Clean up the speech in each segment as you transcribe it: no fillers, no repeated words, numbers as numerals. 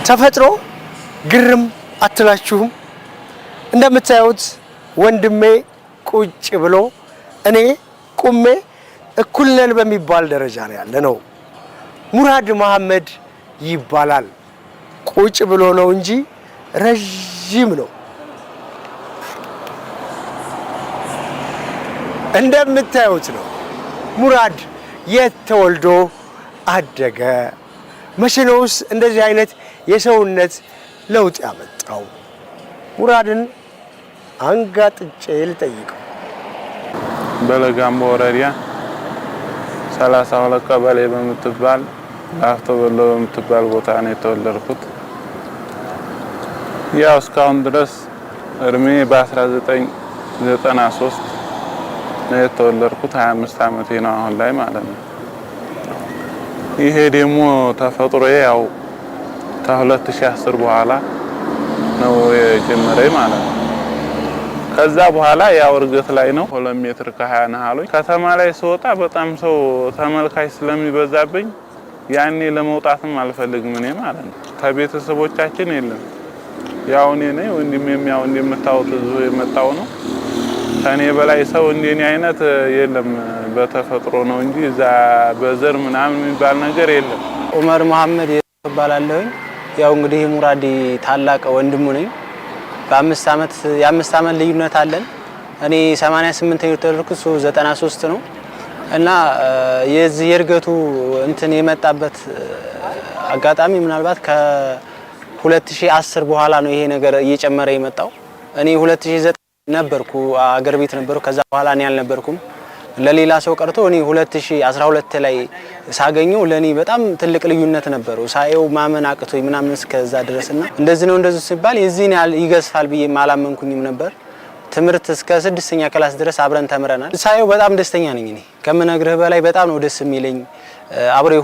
ተፈጥሮ ግርም አትላችሁም? እንደምታዩት ወንድሜ ቁጭ ብሎ እኔ ቁሜ እኩል ነን በሚባል ደረጃ ነው ያለነው። ሙራድ መሐመድ ይባላል። ቁጭ ብሎ ነው እንጂ ረጅም ነው። እንደምታዩት ነው። ሙራድ የት ተወልዶ አደገ? መቼ ነውስ እንደዚህ አይነት የሰውነት ለውጥ ያመጣው? ሙራድን አንጋጥጬ ልጠይቀው። በለጋምቦ ወረዳ 32 ቀበሌ በምትባል ላፍቶ በሎ በምትባል ቦታ ነው የተወለድኩት። ያው እስካሁን ድረስ እድሜ በ1993 ነው የተወለድኩት። 25 ዓመቴ ነው አሁን ላይ ማለት ነው። ይሄ ደግሞ ተፈጥሮዬ ያው ከ2010 በኋላ ነው የጀመረኝ ማለት ነው። ከዛ በኋላ ያው እርግጥ ላይ ነው 2 ሜትር ከ20 ነሃሉኝ። ከተማ ላይ ስወጣ በጣም ሰው ተመልካች ስለሚበዛብኝ ያኔ ለመውጣትም አልፈልግም እኔ ማለት ነው። ከቤተሰቦቻችን የለም ያው እኔ ነኝ ወንድሜም ያው እንደምታውቁት እዚሁ የመጣው ነው። ከኔ በላይ ሰው እንደኔ አይነት የለም። በተፈጥሮ ነው እንጂ እዛ በዘር ምናምን የሚባል ነገር የለም። ዑመር መሐመድ ይባላለሁ። ያው እንግዲህ ሙራድ ታላቅ ወንድሙ ነኝ። የ5 ዓመት ልዩነት አለን። እኔ 88 ነው የተወለድኩት፣ 93 ነው እና የዚህ የእርገቱ እንትን የመጣበት አጋጣሚ ምናልባት ከ2010 በኋላ ነው ይሄ ነገር እየጨመረ የመጣው። እኔ 2009 ነበርኩ አገር ቤት ነበርኩ። ከዛ በኋላ እኔ አልነበርኩም። ለሌላ ሰው ቀርቶ እኔ 2012 ላይ ሳገኘው ለኔ በጣም ትልቅ ልዩነት ነበረው። ሳይው ማመን አቅቶኝ ምናምን እስከዛ ድረስና እንደዚህ ነው እንደዚህ ሲባል የዚህን ያህል ይገዝፋል ብዬ ማላመንኩኝም ነበር። ትምህርት እስከ 6ኛ ክላስ ድረስ አብረን ተምረናል። ሳይው በጣም ደስተኛ ነኝ። እኔ ከምነግርህ በላይ በጣም ነው ደስ የሚለኝ።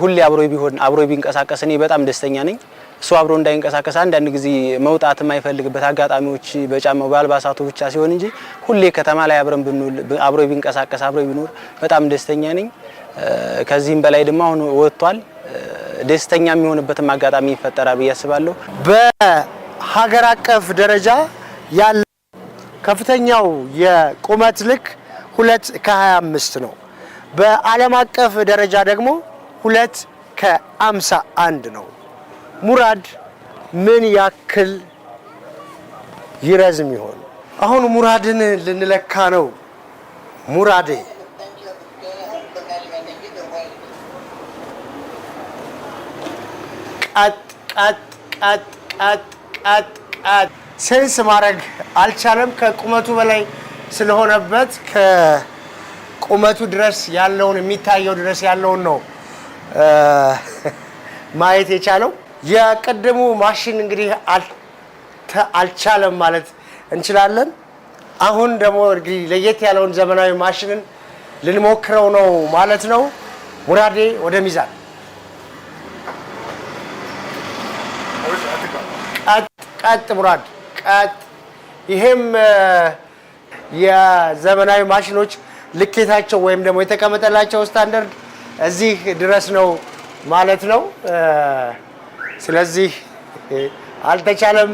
ሁሌ አብሮይ ቢሆን አብሮይ ቢንቀሳቀስ እኔ በጣም ደስተኛ ነኝ። እሱ አብሮ እንዳይንቀሳቀስ አንዳንድ ጊዜ መውጣት የማይፈልግበት አጋጣሚዎች በጫማው ባልባሳቱ ብቻ ሲሆን እንጂ ሁሌ ከተማ ላይ አብረን ብንውል አብሮይ ቢንቀሳቀስ አብሮይ ቢኖር በጣም ደስተኛ ነኝ። ከዚህም በላይ ደግሞ አሁን ወጥቷል ደስተኛ የሚሆንበትም አጋጣሚ ይፈጠራል ብዬ አስባለሁ። በሀገር አቀፍ ደረጃ ያለ ከፍተኛው የቁመት ልክ 2 ከ25 ነው። በዓለም አቀፍ ደረጃ ደግሞ 2 ከ51 ነው። ሙራድ ምን ያክል ይረዝም ይሆን? አሁን ሙራድን ልንለካ ነው። ሙራዴ ቀጥ ሴንስ ማድረግ አልቻለም። ከቁመቱ በላይ ስለሆነበት ከቁመቱ ድረስ ያለውን የሚታየው ድረስ ያለውን ነው ማየት የቻለው። የቀደሙ ማሽን እንግዲህ አልቻለም ማለት እንችላለን። አሁን ደግሞ እንግዲህ ለየት ያለውን ዘመናዊ ማሽንን ልንሞክረው ነው ማለት ነው። ሙራዴ ወደ ሚዛን ቀጥ ሙራድ ቀጥ። ይሄም የዘመናዊ ማሽኖች ልኬታቸው ወይም ደግሞ የተቀመጠላቸው ስታንዳርድ እዚህ ድረስ ነው ማለት ነው። ስለዚህ አልተቻለም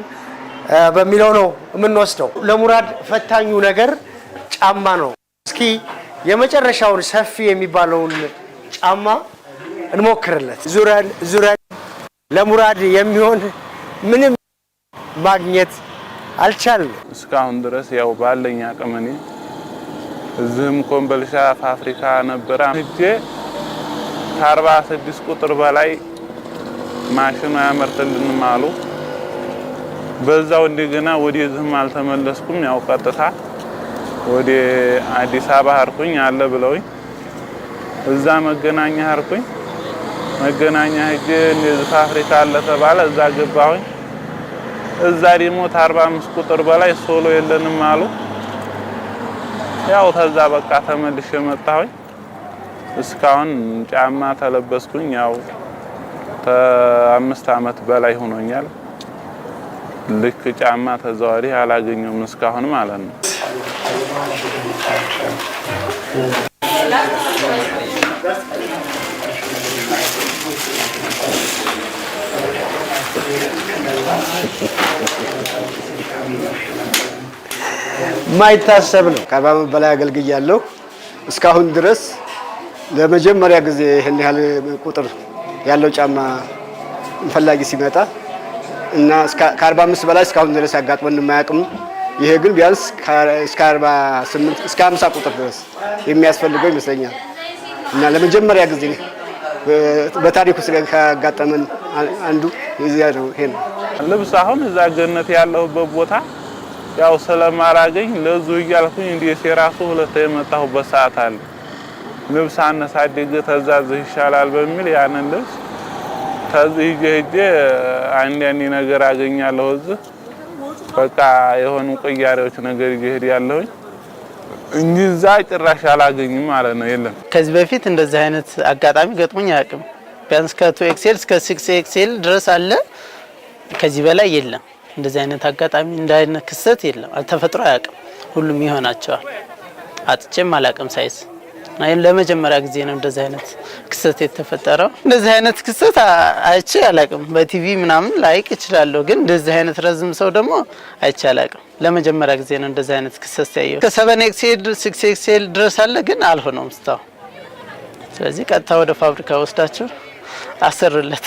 በሚለው ነው የምንወስደው። ለሙራድ ፈታኙ ነገር ጫማ ነው። እስኪ የመጨረሻውን ሰፊ የሚባለውን ጫማ እንሞክርለት። ዙረን ለሙራድ የሚሆን ምንም ማግኘት አልቻልንም እስካሁን ድረስ። ያው ባለኝ አቅም እኔ እዚህም ኮምቦልቻ ፋብሪካ ነበረ ሄጄ ከ46 ቁጥር በላይ ማሽኑ ያመርትልንም አሉ። በዛው እንደገና ወደዚህም አልተመለስኩም። ያው ቀጥታ ወደ አዲስ አበባ ሄድኩኝ አለ ብለውኝ እዛ መገናኛ ሄድኩኝ። መገናኛ ሄጄ እንደዚህ ፋብሪካ አለ ተባለ። እዛ ገባሁኝ። እዛ ደግሞ 45 ቁጥር በላይ ሶሎ የለንም አሉ። ያው ተዛ በቃ ተመልሼ መጣሁኝ። እስካሁን ጫማ ተለበስኩኝ። ያው ከ5 ዓመት በላይ ሆኖኛል። ልክ ጫማ ተዛዋሪ አላገኘሁም እስካሁን ማለት ነው። ማይታሰብ ነው። ከ40 ዓመት በላይ አገልግያለሁ። እስካሁን ድረስ ለመጀመሪያ ጊዜ ይሄን ያህል ቁጥር ያለው ጫማ ፈላጊ ሲመጣ እና ከ45 በላይ እስካሁን ድረስ ያጋጥመን የማያውቅም። ይሄ ግን ቢያንስ እስከ 48 እስከ 50 ቁጥር ድረስ የሚያስፈልገው ይመስለኛል እና ለመጀመሪያ ጊዜ በታሪኩ ካጋጠመን አንዱ የዚያ ነው። ይሄ ነው ልብስ አሁን እዛ ገነት ያለሁበት ቦታ ያው ስለማላገኝ ለዙ እያልኩኝ እንዴት የራሱ ሁለት የመጣሁበት ሰዓት አለ። ልብስ አነሳደገ ተዛዝህ ይሻላል በሚል ያንን ልብስ ተዚህ ሄጄ አንዳንድ ነገር አገኛለሁ። እዚህ በቃ የሆኑ ቅያሬዎች ነገር ይሄድ ያለሁኝ እንጂ እዛ ጭራሽ አላገኝም ማለት ነው። የለም ከዚህ በፊት እንደዚህ አይነት አጋጣሚ ገጥሞኝ አያውቅም። ቢያንስ ከ2XL እስከ 6XL ድረስ አለ። ከዚህ በላይ የለም። እንደዚህ አይነት አጋጣሚ እንዳይነት ክስተት የለም። አልተፈጥሮ አያውቅም። ሁሉም ይሆናቸዋል። አጥቼም አላውቅም ሳይዝ አይን ለመጀመሪያ ጊዜ ነው እንደዚህ አይነት ክስተት የተፈጠረው። እንደዚህ አይነት ክስተት አይቼ አላውቅም። በቲቪ ምናምን ላይክ እችላለሁ፣ ግን እንደዚህ አይነት ረዝም ሰው ደግሞ አይቼ አላውቅም። ለመጀመሪያ ጊዜ ነው እንደዚህ አይነት ክስተት ያየው። ከ7XL 6XL ድረስ አለ፣ ግን አልሆነም እስካሁን። ስለዚህ ቀጥታ ወደ ፋብሪካ ወስዳቸው አሰርለት።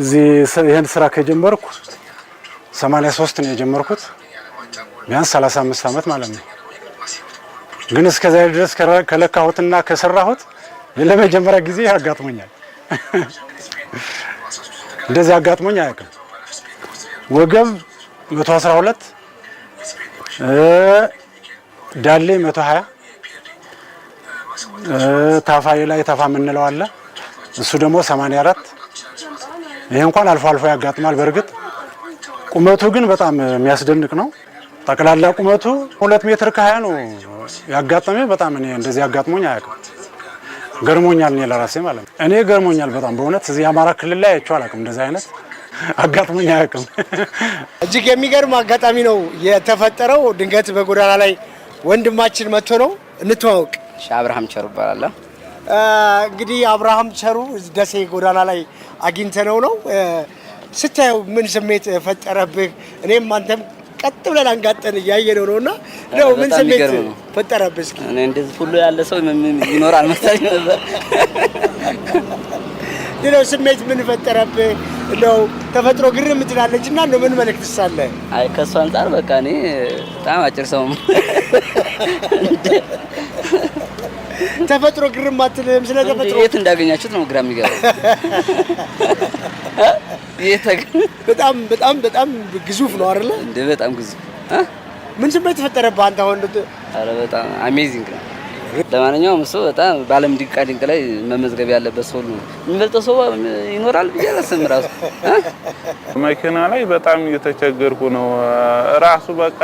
እዚህ ይሄን ስራ ከጀመርኩ 83 ነው የጀመርኩት። ቢያንስ 35 ዓመት ማለት ነው። ግን እስከዛ ድረስ ከለካሁትና ከሰራሁት ለመጀመሪያ ጊዜ አጋጥሞኛል። እንደዚህ አጋጥሞኝ አያውቅም። ወገብ 112 ዳሌ 120 ታፋይ ላይ ታፋ የምንለው አለ። እሱ ደግሞ 84። ይሄ እንኳን አልፎ አልፎ ያጋጥማል። በእርግጥ ቁመቱ ግን በጣም የሚያስደንቅ ነው። ጠቅላላ ቁመቱ 2 ሜትር ከ20 ነው ያጋጠመኝ። በጣም እኔ እንደዚህ አጋጥሞኝ አያውቅም። ገርሞኛል። እኔ ለራሴ ማለት ነው። እኔ ገርሞኛል በጣም በእውነት እዚህ አማራ ክልል ላይ አይቼው አላውቅም። እንደዚህ አይነት አጋጥሞኝ አያውቅም። እጅግ የሚገርም አጋጣሚ ነው የተፈጠረው። ድንገት በጎዳና ላይ ወንድማችን መጥቶ ነው። እንተዋወቅ። አብርሃም ቸሩ እባላለሁ። እንግዲህ አብርሃም ቸሩ ደሴ ጎዳና ላይ አግኝተነው ነው። ስታየው ምን ስሜት ፈጠረብህ? እኔም አንተም ቀጥ ብለን አንጋጠን እያየነው ነውና ነው ምን ስሜት ፈጠረብህ? እስኪ እኔ እንደዚህ ሁሉ ያለ ሰው ይኖራል መሰለኝ ነበር። ሌላው ስሜት ምን ፈጠረብህ? ነው ተፈጥሮ ግርም ትላለችና ነው ምን መልእክት ሳለ? አይ ከሷ አንፃር በቃ እኔ በጣም አጭር ሰው ተፈጥሮ ግርም አትልም? ስለ ተፈጥሮ የት እንዳገኛችሁት ነው ግራ የሚገባው። በጣም በጣም በጣም ግዙፍ ነው አይደለ? እንደ በጣም ግዙፍ። ምን ስሜት ተፈጠረብህ አንተ አሁን? አረ በጣም አሜዚንግ ነው። ለማንኛውም እሱ በጣም ባለም ድንቅ ላይ መመዝገብ ያለበት ሰው ነው። የሚበልጠው ሰው ይኖራል ብዬ አላስብም። ራሱ መኪና ላይ በጣም እየተቸገርኩ ነው። ራሱ በቃ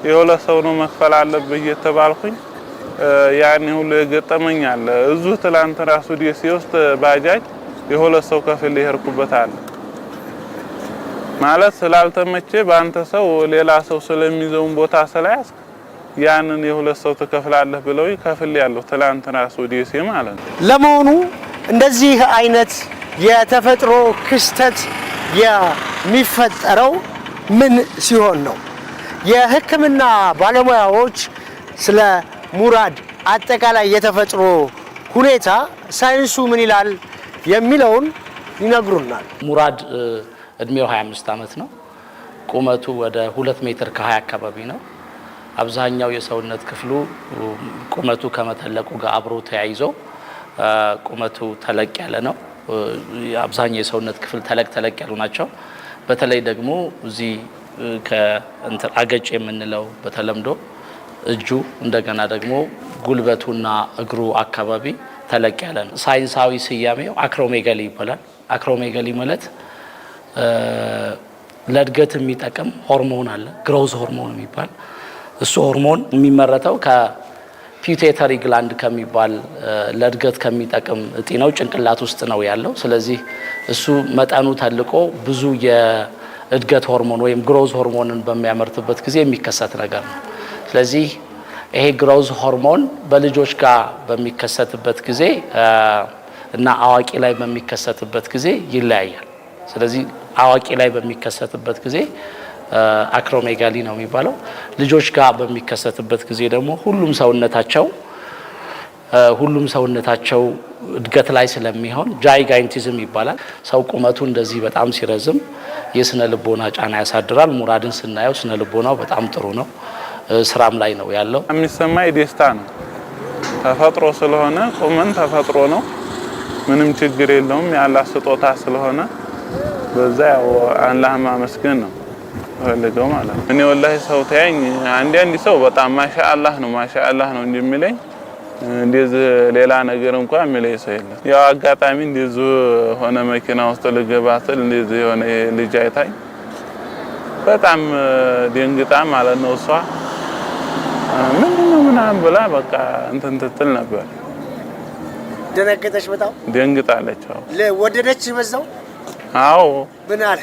የሁለት ሰው ነው መክፈል አለብህ እየተባልኩኝ ያን ሁሉ የገጠመኝ አለ። እዙ ትላንት ራሱ ደሴ ውስጥ ባጃጅ የሁለት ሰው ከፍል ይሄርኩበት አለ። ማለት ስላልተመቼ በአንተ ሰው ሌላ ሰው ስለሚይዘውን ቦታ ስለያዝ ያንን የሁለት ሰው ተከፍላለህ ብለው ይከፍል ያለው ትላንት ራሱ ደሴ ማለት ነው። ለመሆኑ እንደዚህ አይነት የተፈጥሮ ክስተት የሚፈጠረው ምን ሲሆን ነው? የሕክምና ባለሙያዎች ስለ ሙራድ አጠቃላይ የተፈጥሮ ሁኔታ ሳይንሱ ምን ይላል የሚለውን ይነግሩናል። ሙራድ እድሜው 25 ዓመት ነው። ቁመቱ ወደ 2 ሜትር ከ20 አካባቢ ነው። አብዛኛው የሰውነት ክፍሉ ቁመቱ ከመተለቁ ጋር አብሮ ተያይዞ ቁመቱ ተለቅ ያለ ነው። አብዛኛው የሰውነት ክፍል ተለቅ ያሉ ናቸው። በተለይ ደግሞ እዚህ አገጭ የምንለው በተለምዶ እጁ እንደገና ደግሞ ጉልበቱና እግሩ አካባቢ ተለቅ ያለ ነው። ሳይንሳዊ ስያሜው አክሮሜጋሊ ይባላል። አክሮሜጋሊ ማለት ለእድገት የሚጠቅም ሆርሞን አለ፣ ግሮዝ ሆርሞን የሚባል እሱ ሆርሞን የሚመረተው ከፒቱይተሪ ግላንድ ከሚባል ለእድገት ከሚጠቅም እጢ ነው። ጭንቅላት ውስጥ ነው ያለው። ስለዚህ እሱ መጠኑ ተልቆ ብዙ የእድገት ሆርሞን ወይም ግሮዝ ሆርሞንን በሚያመርትበት ጊዜ የሚከሰት ነገር ነው። ስለዚህ ይሄ ግሮዝ ሆርሞን በልጆች ጋር በሚከሰትበት ጊዜ እና አዋቂ ላይ በሚከሰትበት ጊዜ ይለያያል። ስለዚህ አዋቂ ላይ በሚከሰትበት ጊዜ አክሮሜጋሊ ነው የሚባለው። ልጆች ጋር በሚከሰትበት ጊዜ ደግሞ ሁሉም ሰውነታቸው እድገት ላይ ስለሚሆን ጃይጋንቲዝም ይባላል። ሰው ቁመቱ እንደዚህ በጣም ሲረዝም የስነ ልቦና ጫና ያሳድራል። ሙራድን ስናየው ስነ ልቦናው በጣም ጥሩ ነው፣ ስራም ላይ ነው ያለው። የሚሰማኝ ደስታ ነው። ተፈጥሮ ስለሆነ ቁመን ተፈጥሮ ነው፣ ምንም ችግር የለውም። ያላህ ስጦታ ስለሆነ በዛ ያው አላህ ማመስገን ነው ፈልገው ማለት ነው። እኔ ወላሂ ሰው ታየኝ አንድ ሰው በጣም ማሻአላህ ነው እንደሚለኝ እንደዚህ ሌላ ነገር እንኳን የሚለኝ ሰው የለም። ያው አጋጣሚ እንደዚህ ሆነ መኪና ውስጥ ልገባ ስል እንደዚህ የሆነ ልጅ አይታኝ በጣም ደንግጣ ማለት ነው። እሷ ምንድነው ምናምን ብላ በቃ እንትን ትትል ነበር። ደነገጠች፣ በጣም ደንግጣለች። ወደደች በዛው? አዎ። ምን አለ?